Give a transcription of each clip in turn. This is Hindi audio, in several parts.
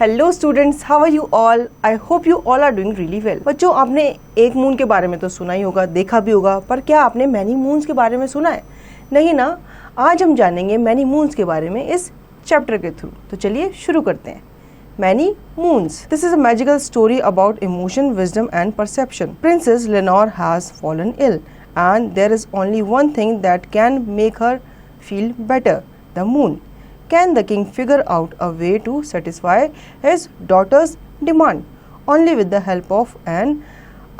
Hello students, how are you all? I hope you all are doing really well. बच्चों, आपने एक मून के बारे में तो सुना ही होगा, देखा भी होगा, पर क्या आपने मैनी मून्स के बारे में सुना है? नहीं ना। आज हम जानेंगे मैनी मून्स के बारे में इस चैप्टर के थ्रू। तो चलिए शुरू करते हैं। Many moons. This is a magical story about emotion, wisdom and perception. Princess Lenore has fallen ill and there is only one thing that can make her feel better, the moon. Can the king figure out a way to satisfy his daughter's demand? Only with the help of an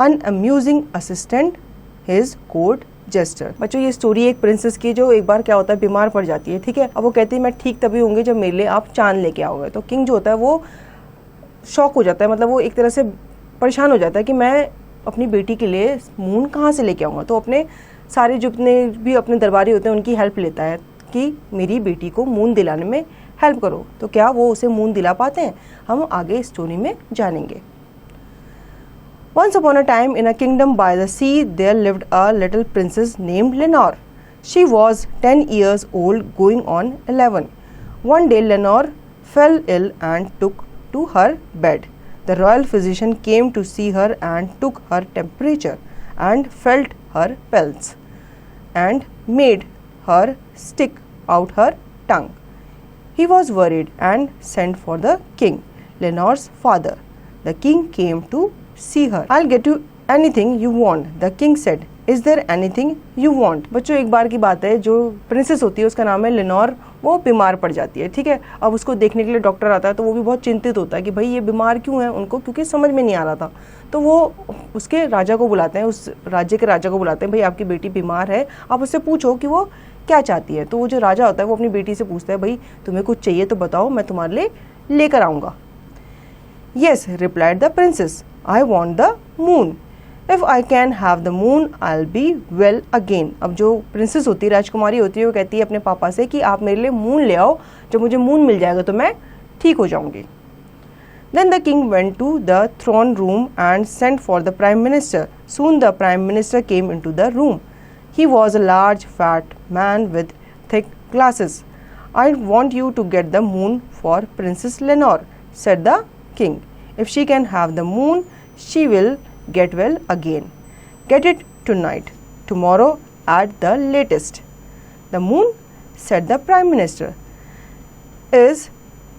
unamusing assistant, his court jester. बच्चों, ये स्टोरी एक प्रिंसेस की जो एक बार क्या होता है, बीमार पड़ जाती है। ठीक है, अब वो कहती है मैं ठीक तभी होंगी जब मेरे लिए आप चांद लेके आओगे। तो किंग जो होता है वो शॉक हो जाता है, मतलब वो एक तरह से परेशान हो जाता है कि मैं अपनी बेटी के लिए मून कहाँ से लेके आऊँगा। तो अपने सारे जितने भी अपने दरबारी होते हैं उनकी हेल्प लेता है कि मेरी बेटी को मून दिलाने में हेल्प करो। तो क्या वो उसे मून दिला पाते हैं? हम आगे स्टोरी में जानेंगे। Once upon a time in a kingdom by the sea there lived a little princess named Lenore. She was 10 years old going on 11. One day Lenore fell ill and took to her bed. The royal physician came to see her and took her temperature and felt her pulse and made her stick out her tongue. He was worried and sent for the king, Lenore's father. The king came to see her. I'll get you anything you want, the king said. Is there anything you want? बच्चों, एक बार की बात है, जो प्रिंसेस होती है उसका नाम है लेनोर, वो बीमार पड़ जाती है। ठीक है, अब उसको देखने के लिए डॉक्टर आता है तो वो भी बहुत चिंतित होता है कि भाई ये बीमार क्यों है उनको, क्योंकि समझ में नहीं आ रहा था। तो वो उसके राजा को बुलाते हैं, उस राज्य के राजा को बुलाते हैं, भाई आपकी बेटी बीमार है, आप उससे पूछो कि वो क्या चाहती है। तो वो जो राजा होता है वो अपनी बेटी से पूछता है, भाई तुम्हें कुछ चाहिए तो बताओ, मैं तुम्हारे लिए लेकर आऊँगा। Yes, replied the princess, I want the moon. If I can have the moon, I'll be well again. अब जो प्रिंसेस होती है, राजकुमारी होती है, वो कहती है अपने पापा से कि आप मेरे लिए मून ले आओ, जब मुझे मून मिल जाएगा तो मैं ठीक हो जाऊंगी। Then the king went to the throne room and sent for the prime minister. Soon the prime minister came into the room. He was a large, fat man with thick glasses. I want you to get the moon for Princess Lenore, said the king. If she can have the moon, she will get well again. Get it tonight, tomorrow at the latest. The moon, said the prime minister, is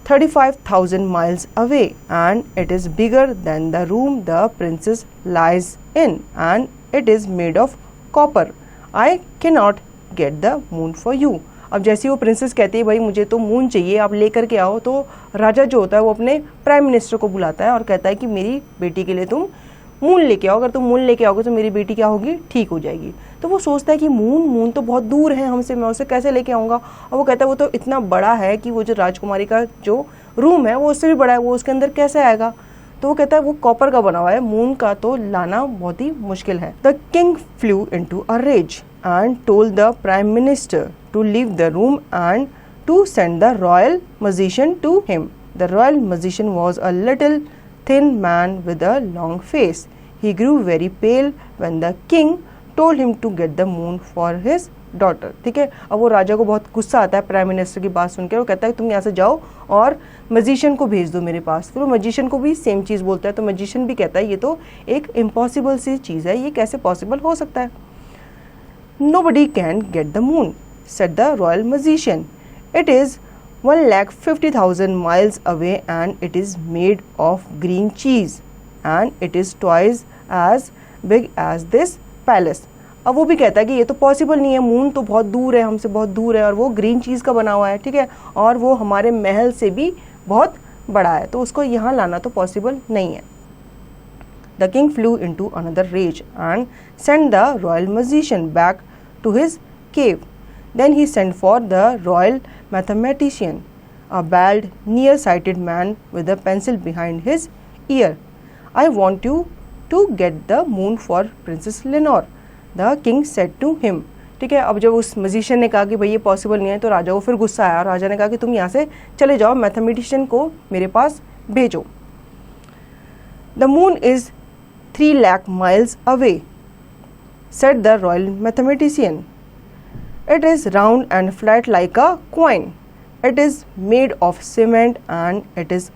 35,000 miles away and it is bigger than the room the princess lies in and it is made of copper. I cannot get the moon for you. अब जैसे वो प्रिंसेस कहती है भाई मुझे तो मून चाहिए, आप लेकर के आओ, तो राजा जो होता है वो अपने प्राइम मिनिस्टर को बुलाता है और कहता है कि मेरी बेटी के लिए तुम मून लेके आओ, अगर तुम मून लेके आओगे तो मेरी बेटी क्या होगी, ठीक हो जाएगी। तो वो सोचता है कि मून तो बहुत दूर है हमसे, मैं उसे कैसे लेके आऊँगा। और वो कहता है वो तो इतना बड़ा है कि वो जो राजकुमारी का जो रूम है वो उससे भी बड़ा है, वो उसके अंदर कैसे आएगा। तो वो कहता है वो कॉपर का बना हुआ है, मून का तो लाना बहुत ही मुश्किल है। The king flew into a rage and told the prime minister to leave the room and to send the royal magician to him. The royal magician was a little thin man with a long face. He grew very pale when the king told him to get the moon for his daughter. ठीक है, अब वो राजा को बहुत गुस्सा आता है प्राइम मिनिस्टर की बात सुनकर। वो कहता है तुम यहाँ से जाओ और मजिशियन को भेज दो मेरे पास। फिर वो मजिशियन को भी सेम चीज़ बोलता है, तो मजिशियन भी कहता है ये तो एक इम्पॉसिबल सी चीज़ है, ये कैसे पॉसिबल हो सकता है। Nobody can get the moon, said the royal magician. It is 150,000 miles away and it is made of green cheese and it is twice as big as this palace. अब वो भी कहता है कि ये तो पॉसिबल नहीं है, मून तो बहुत दूर है, हमसे बहुत दूर है और वो ग्रीन चीज़ का बना हुआ है। ठीक है, और वो हमारे महल से भी बहुत बड़ा है, तो उसको यहाँ लाना तो पॉसिबल नहीं है। The king flew into another rage and sent the royal magician back to his cave. Then he sent for the royal mathematician, a bald, near-sighted man with a pencil behind his ear. I want you to get the moon for Princess Lenore, the king said to him. ठीक है, अब जब उस मजिशियन ने कहा कि भाई ये पॉसिबल नहीं है, तो राजा को फिर गुस्सा आया और राजा ने कहा कि तुम यहाँ से चले जाओ, मैथमेटिशियन को मेरे पास भेजो। The moon is 3 lakh miles away, said the royal mathematician. It is round and flat like a coin. It is made of cement and it is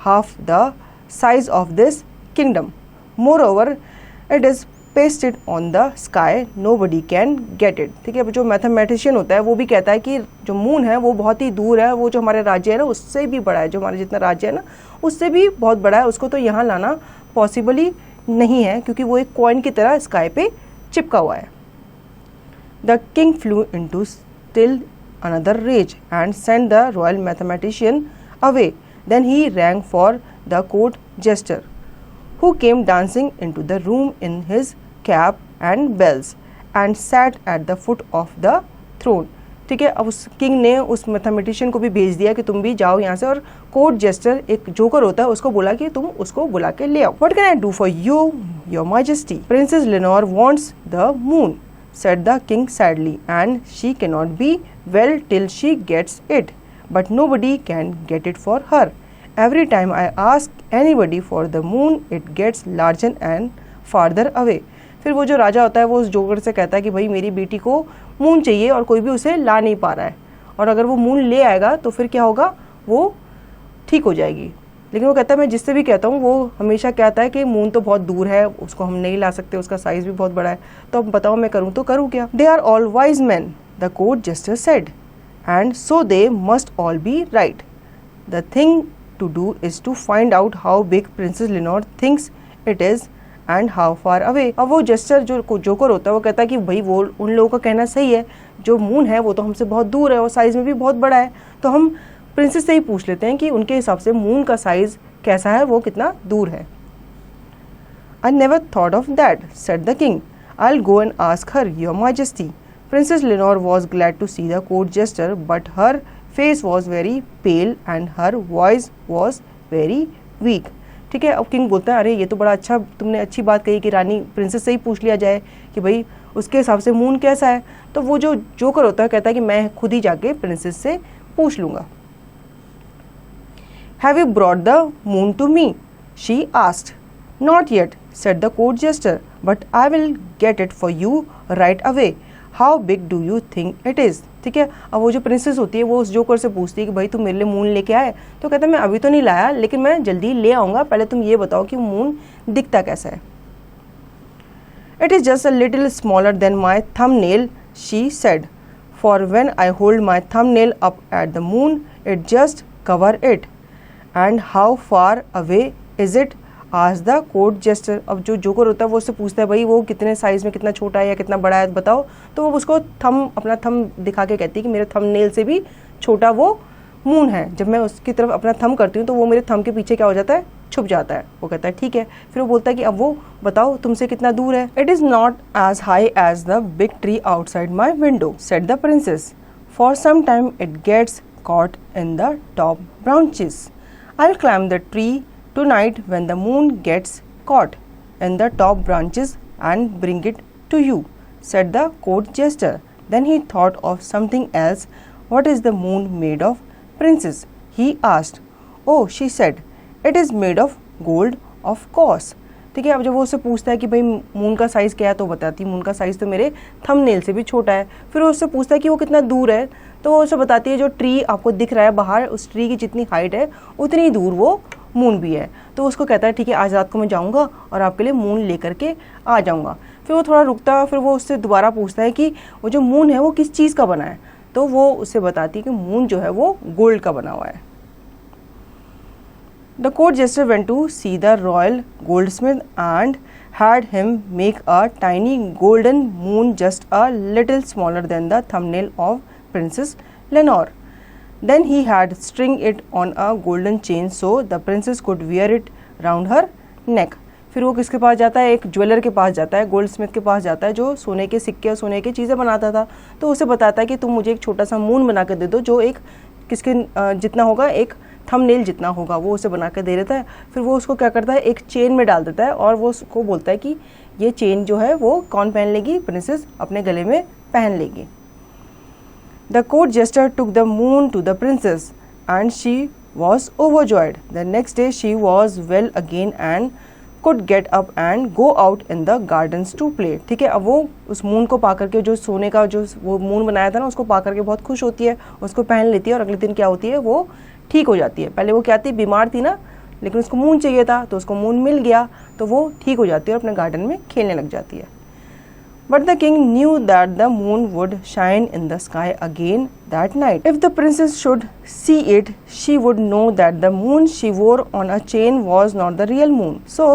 half the size of this kingdom. Moreover, it is pasted on the sky, nobody can get it. ठीक है, जो मैथमेटिशियन होता है वो भी कहता है कि जो मून है वो बहुत ही दूर है, वो जो हमारे राज्य है ना उससे भी बड़ा है, जो हमारे जितना राज्य है ना उससे भी बहुत बड़ा है, उसको तो यहाँ लाना पॉसिबल ही नहीं है क्योंकि वो एक कॉइन की तरह स्काई पे चिपका हुआ है. The king flew into still another rage and sent the royal mathematician away. Then he rang for the court jester, who came dancing into the room in his cap and bells and sat at the foot of the throne. ठीक है, अब उस किंग ने उस मैथमेटिशियन को भी भेज दिया कि तुम भी जाओ यहाँ से, और कोर्ट जेस्टर एक जोकर होता है उसको बोला कि तुम उसको बुला के ले आओ. What can I do for you, your majesty? Princess Lenore wants the moon, said the king sadly, and she cannot be well till she gets it, but nobody can get it for her. Every time I ask anybody for the moon, it gets larger and farther away. फिर वो जो राजा होता है वो उस जोकर से कहता है कि भाई मेरी बेटी को मून चाहिए और कोई भी उसे ला नहीं पा रहा है, और अगर वो मून ले आएगा तो फिर क्या होगा, वो ठीक हो जाएगी. लेकिन वो कहता है मैं जिससे भी कहता हूँ वो हमेशा कहता है कि मून तो बहुत दूर है, उसको हम नहीं ला सकते, उसका साइज भी बहुत बड़ा है, तो अब बताओ मैं करूँ तो करूँ क्या. They are all wise men, the court jester said, and so they must all be right. The thing to do is to find out how big princess Lenore thinks it is and how far away. अब वो जेस्टर जो जोकर होता है वो कहता है कि भाई वो उन लोगों का कहना सही है, जो मून है वो तो हमसे बहुत दूर है और साइज में भी बहुत बड़ा है, तो हम प्रिंसेस से ही पूछ लेते हैं कि उनके हिसाब से मून का साइज कैसा है, वो कितना दूर है. I never thought of that, said the king. I'll go and ask her, your majesty. Princess Lenore was glad to see the court jester, but her face was very pale and her voice was very weak. ठीक है, अब किंग बोलता है अरे ये तो बड़ा अच्छा, तुमने अच्छी बात कही कि रानी प्रिंसेस से ही पूछ लिया जाए कि भाई उसके हिसाब से मून कैसा है. तो वो जो जोकर होता है कहता है कि मैं खुद ही जाके प्रिंसेस से पूछ लूँगा. Have you brought the moon to me? She asked. Not yet, said the court jester, but I will get it for you right away. How big do you think it is? ठीक है, अब वो जो प्रिंसेस होती है वो उस जोकर से पूछती है कि भाई तुम मेरे लिए मून लेके आए, तो कहता है मैं अभी तो नहीं लाया लेकिन मैं जल्दी ले आऊँगा, पहले तुम ये बताओ कि मून दिखता कैसा है. It is just a little smaller than my thumbnail, she said, for when I hold my thumbnail up at the moon, it just cover it. And how far away is it? asked the court jester. अब जो जोकर होता है वो उससे पूछता है भाई वो कितने साइज में, कितना छोटा है या कितना बड़ा है बताओ. तो वो उसको अपना थम दिखा के कहती है कि मेरे थंबनेल से भी छोटा वो मून है. जब मैं उसकी तरफ अपना थम करती हूँ तो वो मेरे थम के पीछे क्या हो जाता है, छुप जाता है. वो कहता है ठीक है. फिर वो बोलता है कि अब वो बताओ तुमसे कितना दूर है. It is not as high as the big tree outside my window, said the princess. For some time it gets caught in the top branches. I'll climb the tree tonight when the moon gets caught in the top branches and bring it to you, said the court jester. Then he thought of something else. What is the moon made of, princess? he asked. Oh, she said, it is made of gold, of course. ठीक है, अब जब वो उससे पूछता है कि भाई मून का साइज़ क्या है तो बताती मून का साइज़ तो मेरे थंबनेल से भी छोटा है. फिर वो उससे पूछता है कि वो कितना दूर है, तो वो उसे बताती है जो ट्री आपको दिख रहा है बाहर, उस ट्री की जितनी हाइट है उतनी दूर वो मून भी है. तो उसको कहता है ठीक है आज रात को मैं जाऊँगा और आपके लिए मून लेकर के आ जाऊँगा. फिर वो थोड़ा रुकता है, फिर वो उससे दोबारा पूछता है कि वो जो मून है वो किस चीज़ का बना है. तो वो उससे बताती है कि मून जो है वो गोल्ड का बना हुआ है. The court jester went to see the royal goldsmith and had him make a tiny golden moon just a little smaller than the thumbnail of Princess Lenore. Then he had string it on a golden chain so the princess could wear it round her neck. फिर वो किसके पास जाता है, एक ज्वेलर के पास जाता है, गोल्ड स्मिथ के पास जाता है जो सोने के सिक्के और सोने की चीज़ें बनाता था. तो उसे बताता है कि तुम मुझे एक छोटा सा मून बना कर दे दो जो एक किसके जितना होगा, एक थंबनेल जितना होगा, वो उसे बना कर दे देता है. फिर वो उसको क्या करता है, एक चेन में डाल देता है और वो उसको बोलता है कि ये चेन जो है वो कौन पहन लेगी, प्रिंसेस अपने गले में पहन लेगी. The court jester took the moon to the princess and she was overjoyed. The next day she was well again and could get up and go out in the gardens to play. ठीक है, अब वो उस मून को पा करके, जो सोने का जो वो मून बनाया था ना, उसको पा करके बहुत खुश होती है, उसको पहन लेती है और अगले दिन क्या होती है, वो ठीक हो जाती है. पहले वो क्या थी, बीमार थी ना, लेकिन उसको मून चाहिए था, तो उसको मून मिल गया, तो वो ठीक हो जाती है और अपने गार्डन में खेलने लग जाती है। But the king knew that the moon would shine in the sky again that night. If the princess should see it, she would know that the moon she wore on a chain was not the real moon. So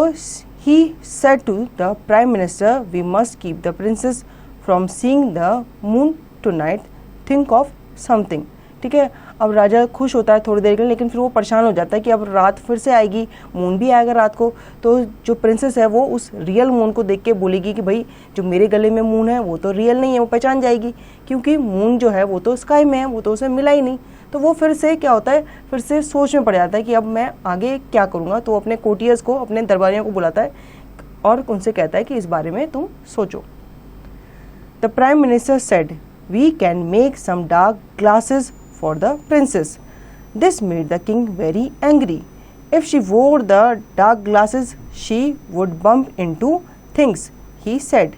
he said to the prime minister, "We must keep the princess from seeing the moon tonight. Think of something." ठीक है, अब राजा खुश होता है थोड़ी देर के लिए, लेकिन फिर वो परेशान हो जाता है कि अब रात फिर से आएगी, मून भी आएगा रात को, तो जो प्रिंसेस है वो उस रियल मून को देख के बोलेगी कि भाई जो मेरे गले में मून है वो तो रियल नहीं है, वो पहचान जाएगी, क्योंकि मून जो है वो तो स्काई में है, वो तो उसे मिला ही नहीं। तो वो फिर से क्या होता है, फिर से सोच में पड़ जाता है कि अब मैं आगे क्या करूँगा। तो अपने कोटियर्स को, अपने दरबारियों को बुलाता है और उनसे कहता है कि इस बारे में तुम सोचो। The prime minister said, "We can make some dark glasses for the princess." This made the king very angry. If she wore the dark glasses, she would bump into things, he said,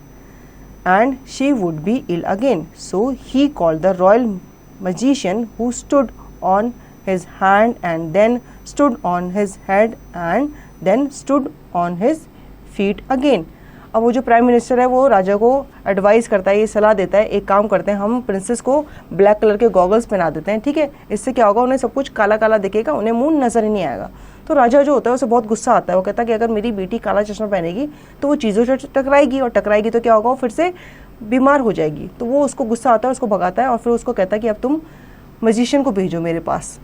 and she would be ill again. So he called the royal magician, who stood on his hand and then stood on his head and then stood on his feet again. अब वो जो प्राइम मिनिस्टर है वो राजा को एडवाइस करता है, ये सलाह देता है, एक काम करते हैं हम प्रिंसेस को ब्लैक कलर के गॉगल्स पहना देते हैं, ठीक है, इससे क्या होगा, उन्हें सब कुछ काला काला दिखेगा, उन्हें मून नजर ही नहीं आएगा। तो राजा जो होता है उसे बहुत गुस्सा आता है, वो कहता है कि अगर मेरी बेटी काला चश्मा पहनेगी तो वो चीज़ों से टकराएगी, और टकराएगी तो क्या होगा, वो फिर से बीमार हो जाएगी। तो वो उसको गुस्सा आता है, उसको भगाता है और फिर उसको कहता है कि अब तुम मजिशियन को भेजो मेरे पास।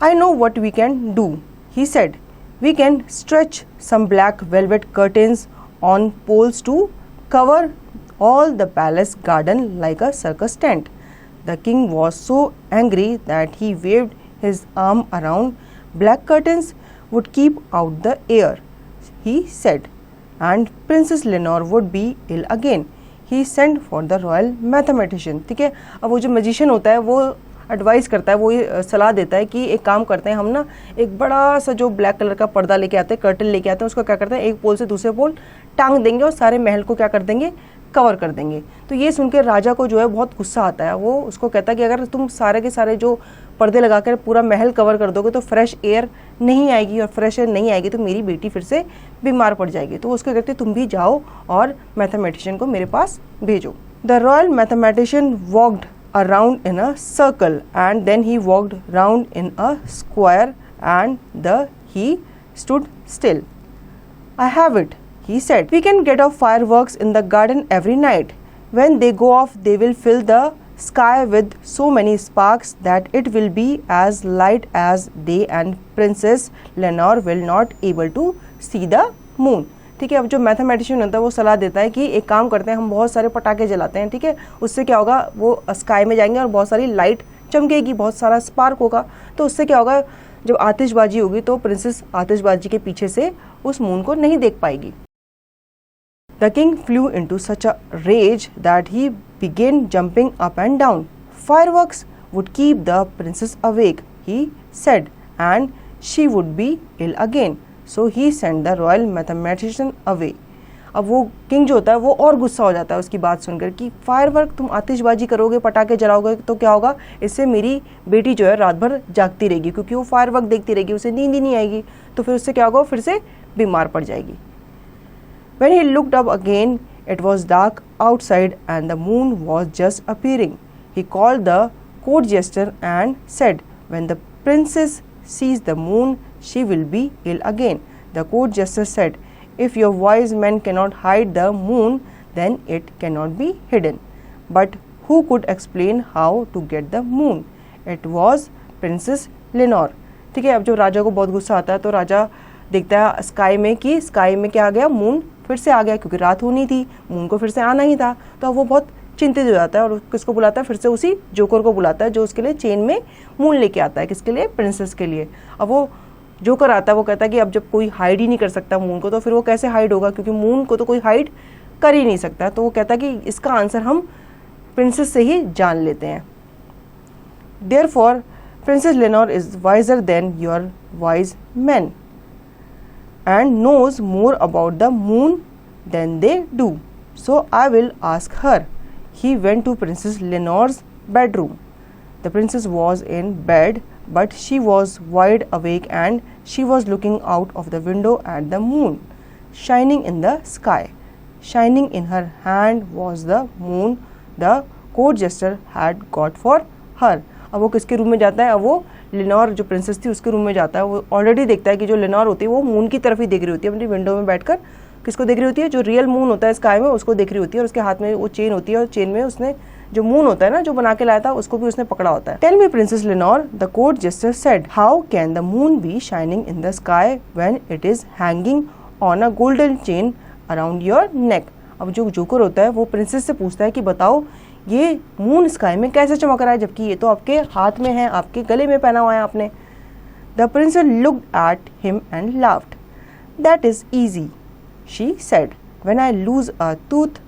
"I know what we can do," he said. "We can stretch some black velvet curtains on poles to cover all the palace garden like a circus tent." The king was so angry that he waved his arm around. "Black curtains would keep out the air," he said, "and Princess Lenore would be ill again." He sent for the royal mathematician. ठीक है, अब वो जो मैजिशियन होता है वो एडवाइस करता है, वो ये सलाह देता है कि एक काम करते हैं हम ना, एक बड़ा सा जो ब्लैक कलर का पर्दा लेके आते हैं, कर्टन लेके आते हैं, उसको क्या करते हैं, एक पोल से दूसरे पोल टांग देंगे और सारे महल को क्या कर देंगे, कवर कर देंगे। तो ये सुनकर राजा को जो है बहुत गुस्सा आता है, वो उसको कहता है कि अगर तुम सारे के सारे जो पर्दे लगाकर पूरा महल कवर कर दोगे तो फ्रेश एयर नहीं आएगी, और फ्रेश एयर नहीं आएगी तो मेरी बेटी फिर से बीमार पड़ जाएगी। तो उसको कहते तुम भी जाओ और मैथमेटिशियन को मेरे पास भेजो। The royal mathematician walked around in a circle and then he walked round in a square and he stood still. "I have it," he said. "We can get off fireworks in the garden every night. When they go off, they will fill the sky with so many sparks that it will be as light as day and Princess Lenore will not able to see the moon." ठीक है, अब जो मैथमेटिशियन होता है वो सलाह देता है कि एक काम करते हैं हम बहुत सारे पटाखे जलाते हैं, ठीक है, उससे क्या होगा, वो स्काई में जाएंगे और बहुत सारी लाइट चमकेगी, बहुत सारा स्पार्क होगा, तो उससे क्या होगा, जब आतिशबाजी होगी तो प्रिंसेस आतिशबाजी के पीछे से उस मून को नहीं देख पाएगी। The king flew into such a rage that he began jumping up and down. Fireworks would keep the princess awake, he said, and she would be ill again. So he sent the royal mathematician away. अब वो किंग जो होता है वो और गुस्सा हो जाता है उसकी बात सुनकर कि फायरवर्क, तुम आतिशबाजी करोगे, पटाखे जलाओगे तो क्या होगा, इससे मेरी बेटी जो है रात भर जागती रहेगी, क्योंकि वो फायरवर्क देखती रहेगी, उसे नींद ही नहीं आएगी, तो फिर उससे क्या होगा, फिर से बीमार पड़ जाएगी. When he looked up again, it was dark outside and the moon was just appearing. He called the court jester and said, "When the princess sees the moon, she will be ill again." The court jester said, "If your wise men cannot hide the moon, then it cannot be hidden." But who could explain how to get the moon? It was Princess Lenore. ठीक है, अब जो राजा को बहुत गुस्सा आता है तो राजा देखता है स्काई में कि स्काई में क्या आ गया, मून फिर से आ गया, क्योंकि रात होनी थी, मून को फिर से आना ही था. तो अब वो बहुत चिंतित हो जाता है और किसको बुलाता है, फिर से उसी जोकर को बुलाता है जो उसके लिए चेन में मून लेके आता है. किसके लिए, प्रिंसेस के लिए. अब वो जोकर आता है, वो कहता है कि अब जब कोई हाइड ही नहीं कर सकता मून को, तो फिर वो कैसे हाइड होगा, क्योंकि मून को तो कोई हाइड कर ही नहीं सकता. तो वो कहता है कि इसका आंसर हम प्रिंसेस से ही जान लेते हैं. Therefore princess Lenore is wiser than your wise men and knows more about the moon than they do. So I will ask her. He went to Princess Lenore's bedroom. The princess was in bed but she was wide awake and she was looking out of the window at the moon shining in the sky. Shining in her hand was the moon the court jester had got for her. अब वो किसके रूम में जाता है? अब वो लेनोर जो प्रिंसेस थी उसके रूम में जाता है. वो ऑलरेडी देखता है कि जो लेनोर होती है वो मून की तरफ ही देख रही होती है, अपनी विंडो में बैठकर किसको देख रही होती है? जो रियल मून होता है स्काई में उसको देख रही होती है, और उसके हाथ में वो चेन होती है, और चेन में उसने जो मून होता है ना जो बना के लाया था उसको भी उसने पकड़ा होता है. Tell me princess Lenore, the court jester said, how can the moon be shining in the sky when it is hanging on a golden chain around your neck. अब जो जोकर होता है वो प्रिंसेस से पूछता है कि बताओ ये मून स्काई में कैसे चमक रहा है जबकि ये तो आपके हाथ में है, आपके गले में पहना हुआ है आपने. The princess looked at him and laughed. That is easy, she said, when I lose a tooth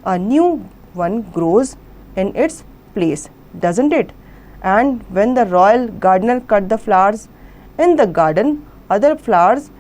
a new one grows in its place, doesn't it? And when the royal gardener cut the flowers in the garden, other flowers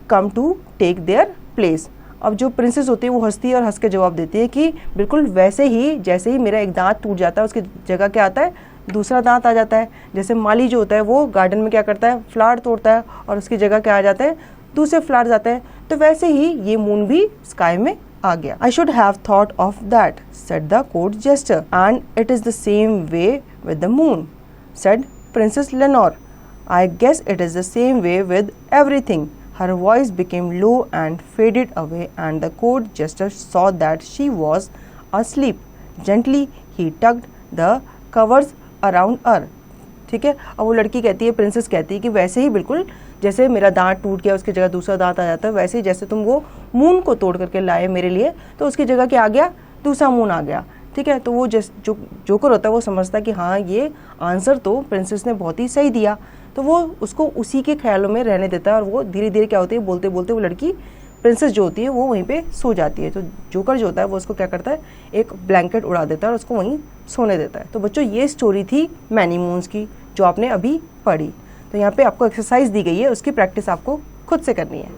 come to take their place. अब जो प्रिंसेस होती है वो हंसती है और हंस के जवाब देती है कि बिल्कुल वैसे ही जैसे ही मेरा एक दांत टूट जाता है उसकी जगह क्या आता है? दूसरा दांत आ जाता है. जैसे माली जो होता है वो गार्डन में क्या करता है? फ्लावर तोड़ता है और उसकी जगह क्या आ जाता है? दूसरे फ्लावर्स आते हैं. तो वैसे ही ये मून भी स्काई में आ गया. I should have thought of that, said the court jester. And it is the same way with the moon, said Princess Lenore. I guess it is the same way with everything. Her voice became low and faded away, and the court jester saw that she was asleep. Gently he tugged the covers around her. ठीक है. अब वो लड़की कहती है, प्रिंसेस कहती है कि वैसे ही बिल्कुल जैसे मेरा दांत टूट गया उसकी जगह दूसरा दांत आ जाता है, वैसे ही जैसे तुम वो मून को तोड़ करके लाए मेरे लिए तो उसकी जगह क्या आ गया? दूसरा मून आ गया. ठीक है. तो वो जो जोकर होता है वो समझता है कि हाँ ये आंसर तो प्रिंसेस ने बहुत ही सही दिया, तो वो उसको उसी के ख्यालों में रहने देता है और वो धीरे धीरे क्या होती है बोलते बोलते वो लड़की प्रिंसेस जो होती है वो वहीं पे सो जाती है. तो जोकर जो होता है वो उसको क्या करता है? एक ब्लैंकेट उड़ा देता है और उसको वहीं सोने देता है. तो बच्चों ये स्टोरी थी मैनी मून्स की जो आपने अभी पढ़ी. तो यहाँ पे आपको एक्सरसाइज दी गई है, उसकी प्रैक्टिस आपको खुद से करनी है.